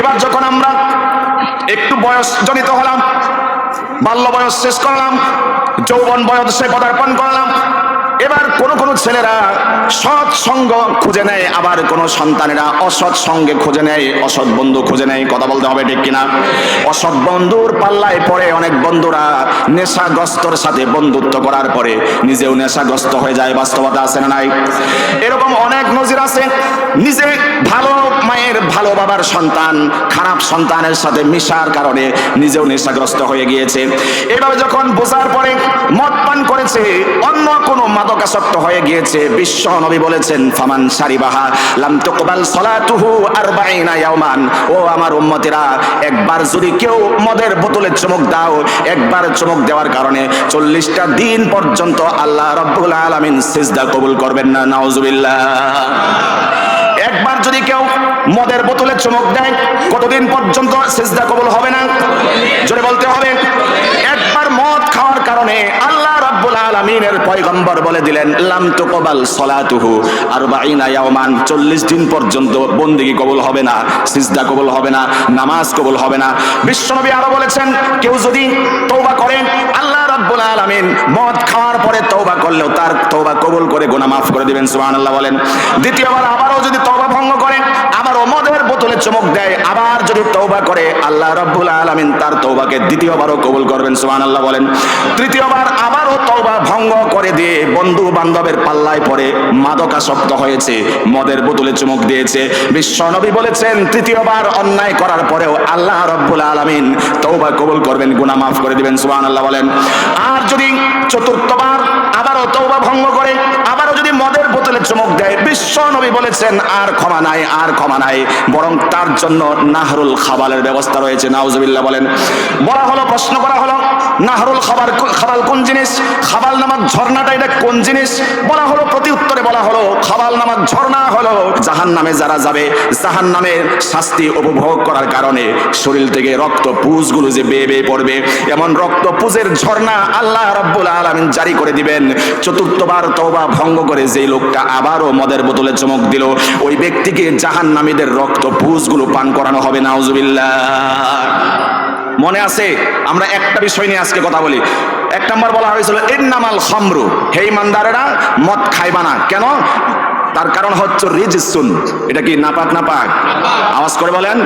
এবার যখন আমরা একটু বয়স জনিত হলাম, বাল্য বয়স শেষ করলাম, যৌবন বয়সে পদার্পণ করলাম, এবার কোন কোন ছেলেরা সৎ সঙ্গ খুঁজে নেয়, আবার কোন সন্তানেরা অসৎ সঙ্গে খুঁজে নেয়, অসৎ বন্ধু খুঁজে নেয়। কথা বলতে হবে ঠিক কিনা? অসৎ বন্ধুর পাল্লায় পড়ে অনেক বন্ধুরা নেশাগ্রস্তর সাথে বন্ধুত্ব করার পরে নিজেও নেশাগ্রস্ত হয়ে যায়। বাস্তবতা আছে না নাই? এরকম অনেক নজির আছে। নিজে ভালো মায়ের ভালো বাবার সন্তান খারাপ সন্তানের সাথে মিশার কারণে নিজেও নেশাগ্রস্ত হয়ে গিয়েছে। এভাবে যখন বোঝার পরে মদ পান করেছে, অন্য কোনো মাদকাসক্ত হয়ে গিয়েছে, বিশ্ব নবী বলেছেন ফামান শারিবাহা লাম তুকবাল সালাতুহু 40 ইয়াওমান। ও আমার উম্মতেরা, একবার যদি কেউ মদের বোতলে চুমুক দাও, একবার চুমুক দেওয়ার কারণে 40টা দিন পর্যন্ত আল্লাহ রাব্বুল আলামিন সিজদা কবুল করবেন না। নাউজুবিল্লাহ। একবার যদি কেউ মদের বোতলে চুমুক দেয়, কতদিন পর্যন্ত সিজদা কবুল হবে না? জোরে বলতে হবে। একবার মদ খাওয়ার কারণে আল্লাহ রাব্বুল আলামিনের পয়গম্বর বলে দিলেন লাম তুকবাল সালাতুহু 40 ইয়াওমান, 40 দিন পর্যন্ত বন্দেগী কবুল হবে না, সিজদা কবুল হবে না, নামাজ কবুল হবে না। বিশ্বনবী আরো বলেছেন, কেউ যদি তওবা করে, আল্লাহ রাব্বুল আলামিন মদ খাওয়ার পরে তওবা করলেও তার তওবা কবুল করে গুনাহ মাফ করে দিবেন। সুবহানাল্লাহ বলেন। দ্বিতীয়বার আবারও যদি তওবা ভঙ্গ করে, আবারও মদের বোতলে চুমুক দেয়, আবার যদি তওবা করে, আল্লাহ রাব্বুল আলামিন তার তওবাকে দ্বিতীয়বারও কবুল করবেন। সুবহানাল্লাহ বলেন। তৃতীয়বার আবারও তওবা ভঙ্গ করে দিয়ে বন্ধু বান্ধবের পাল্লায় পড়ে মাদকাসক্ত হয়েছে, মদের বোতলে চুমুক দিয়েছে, বিশ্ব নবী বলেছেন তৃতীয়বার অন্যায় করার পরেও আল্লাহ রাব্বুল আলামিন তওবা কবুল করবেন, গুনাহ মাফ করে দিবেন। সুবহানাল্লাহ বলেন। আর যদি চতুর্থবার আবারও তওবা ভঙ্গ করে, আবারও যদি মদের বোতলে চুমুক দেয়, বিশ্ব নবী বলেছেন আর ক্ষমা নাই, আর ক্ষমা নাই, বরং তার জন্য নাহরুল খাবালের ব্যবস্থা রয়েছে। নাউজুবিল্লাহ বলেন। বলা হলো, প্রশ্ন করা হলো, নাহরুল খাবাল কোন জিনিস? খাবাল নামক ঝর্ণাটা এটা কোন জিনিস? বলা হলো, প্রতি উত্তরে বলা হলো খাবাল নামক ঝর্ণা হলো জাহান্নামে যারা যাবে, জাহান্নামের শাস্তি উপভোগ করার কারণে শরীর থেকে রক্ত পুঁজগুলো যে বেয়ে বেয়ে পড়বে, এমন রক্ত পুঁজের ঝর্ণা আল্লাহ রাব্বুল আলামিন জারি করে দিবেন। চতুর্থবার তওবা ভঙ্গ করে যেই লোকটা আবারও মদের বোতলে চুমুক দিল, ওই ব্যক্তিকে জাহান্নামীদের রক্ত পুঁজগুলো পান করানো হবে। নাউজুবিল্লাহ। মনে আছে? আমরা একটা বিষয় নিয়ে আজকে কথা বলি। এক নম্বর বলা হয়েছিল ইন্নামাল খামরু, হে ইমানদারেরা মদ খাইবা না। কেন? তার কারণ হচ্ছে রিজসুন, এটা কি নাপাক? নাপাক। আওয়াজ করে বলেন।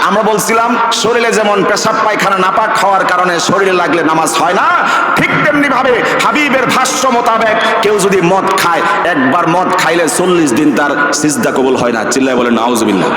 আমরা বলছিলাম শরীরে যেমন পেশাব পায়খানা নাপাক হওয়ার কারণে শরীরে লাগলে নামাজ হয় না, ঠিক তেমনি ভাবে হাবিবের ভাষ্য মোতাবেক কেউ যদি মদ খায়, একবার মদ খাইলে 40 দিন তার সিজদা কবুল হয় না। চিল্লায় বলেন নাউজুবিল্লাহ।